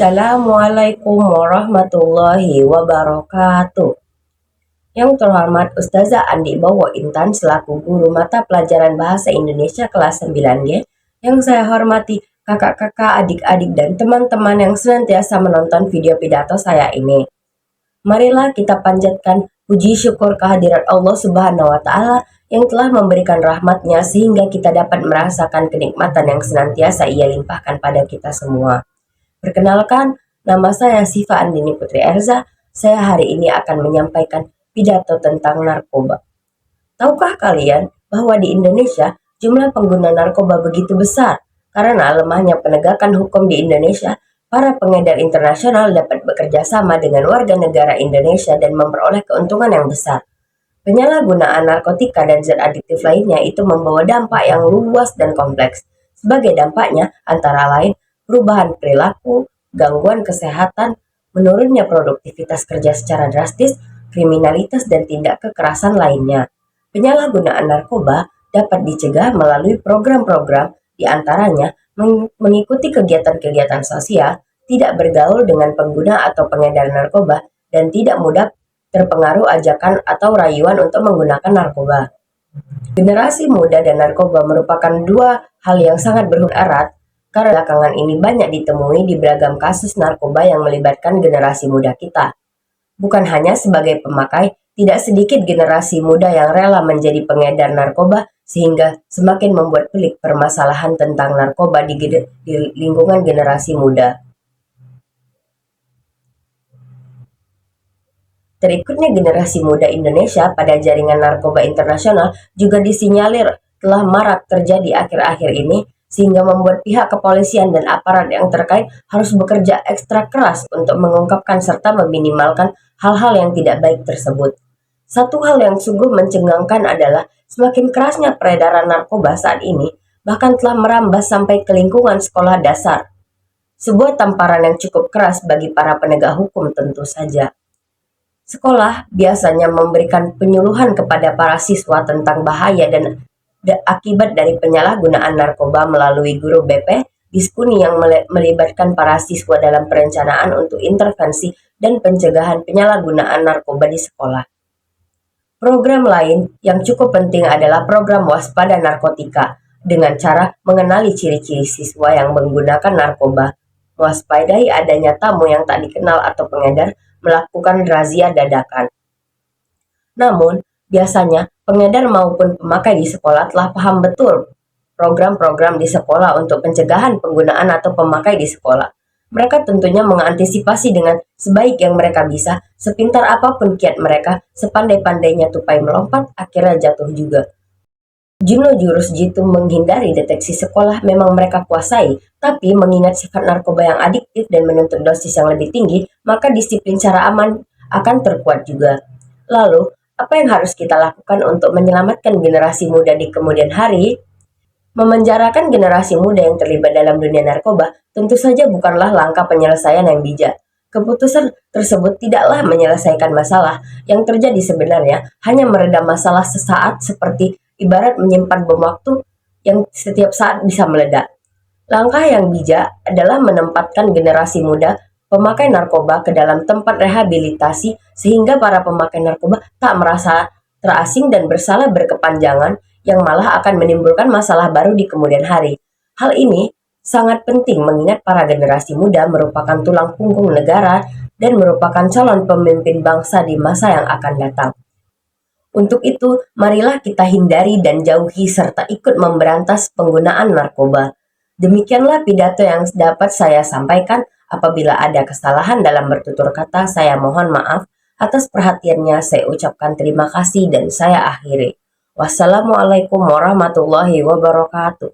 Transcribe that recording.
Assalamualaikum warahmatullahi wabarakatuh. Yang terhormat Ustazah Andi Bowo Intan selaku guru mata pelajaran Bahasa Indonesia kelas 9G, yang saya hormati kakak-kakak, adik-adik, dan teman-teman yang senantiasa menonton video pidato saya ini. Marilah kita panjatkan puji syukur kehadirat Allah Subhanahu wa Ta'ala yang telah memberikan rahmat-Nya sehingga kita dapat merasakan kenikmatan yang senantiasa Ia limpahkan pada kita semua. Perkenalkan, nama saya Siva Andini Putri Erza. Saya hari ini akan menyampaikan pidato tentang narkoba. Tahukah kalian bahwa di Indonesia jumlah pengguna narkoba begitu besar? Karena lemahnya penegakan hukum di Indonesia, para pengedar internasional dapat bekerja sama dengan warga negara Indonesia dan memperoleh keuntungan yang besar. Penyalahgunaan narkotika dan zat adiktif lainnya itu membawa dampak yang luas dan kompleks. Sebagai dampaknya, antara lain, perubahan perilaku, gangguan kesehatan, menurunnya produktivitas kerja secara drastis, kriminalitas, dan tindak kekerasan lainnya. Penyalahgunaan narkoba dapat dicegah melalui program-program, di antaranya mengikuti kegiatan-kegiatan sosial, tidak bergaul dengan pengguna atau pengedar narkoba, dan tidak mudah terpengaruh ajakan atau rayuan untuk menggunakan narkoba. Generasi muda dan narkoba merupakan dua hal yang sangat berhubungan erat, karena belakangan ini banyak ditemui di beragam kasus narkoba yang melibatkan generasi muda kita. Bukan hanya sebagai pemakai, tidak sedikit generasi muda yang rela menjadi pengedar narkoba sehingga semakin membuat pelik permasalahan tentang narkoba di lingkungan generasi muda. Terikutnya generasi muda Indonesia pada jaringan narkoba internasional juga disinyalir telah marak terjadi akhir-akhir ini, sehingga membuat pihak kepolisian dan aparat yang terkait harus bekerja ekstra keras untuk mengungkapkan serta meminimalkan hal-hal yang tidak baik tersebut. Satu hal yang sungguh mencengangkan adalah semakin kerasnya peredaran narkoba saat ini, bahkan telah merambat sampai ke lingkungan sekolah dasar. Sebuah tamparan yang cukup keras bagi para penegak hukum tentu saja. Sekolah biasanya memberikan penyuluhan kepada para siswa tentang bahaya dan akibat dari penyalahgunaan narkoba melalui guru BP, diskuni yang melibatkan para siswa dalam perencanaan untuk intervensi dan pencegahan penyalahgunaan narkoba di sekolah. Program lain yang cukup penting adalah program waspada narkotika dengan cara mengenali ciri-ciri siswa yang menggunakan narkoba, mewaspadai adanya tamu yang tak dikenal atau pengedar, melakukan razia dadakan. Namun, biasanya pengedar maupun pemakai di sekolah telah paham betul program-program di sekolah untuk pencegahan penggunaan atau pemakai di sekolah. Mereka tentunya mengantisipasi dengan sebaik yang mereka bisa, sepintar apapun kiat mereka, sepandai-pandainya tupai melompat, akhirnya jatuh juga. Jurus jitu menghindari deteksi sekolah memang mereka kuasai, tapi mengingat sifat narkoba yang adiktif dan menuntut dosis yang lebih tinggi, maka disiplin cara aman akan terkuat juga. Lalu, apa yang harus kita lakukan untuk menyelamatkan generasi muda di kemudian hari? Memenjarakan generasi muda yang terlibat dalam dunia narkoba tentu saja bukanlah langkah penyelesaian yang bijak. Keputusan tersebut tidaklah menyelesaikan masalah. Yang terjadi sebenarnya hanya meredam masalah sesaat, seperti ibarat menyimpan bom waktu yang setiap saat bisa meledak. Langkah yang bijak adalah menempatkan generasi muda pemakai narkoba ke dalam tempat rehabilitasi sehingga para pemakai narkoba tak merasa terasing dan bersalah berkepanjangan, yang malah akan menimbulkan masalah baru di kemudian hari. Hal ini sangat penting mengingat para generasi muda merupakan tulang punggung negara dan merupakan calon pemimpin bangsa di masa yang akan datang. Untuk itu, marilah kita hindari dan jauhi serta ikut memberantas penggunaan narkoba. Demikianlah pidato yang dapat saya sampaikan. Apabila ada kesalahan dalam bertutur kata, saya mohon maaf. Atas perhatiannya saya ucapkan terima kasih dan saya akhiri. Wassalamualaikum warahmatullahi wabarakatuh.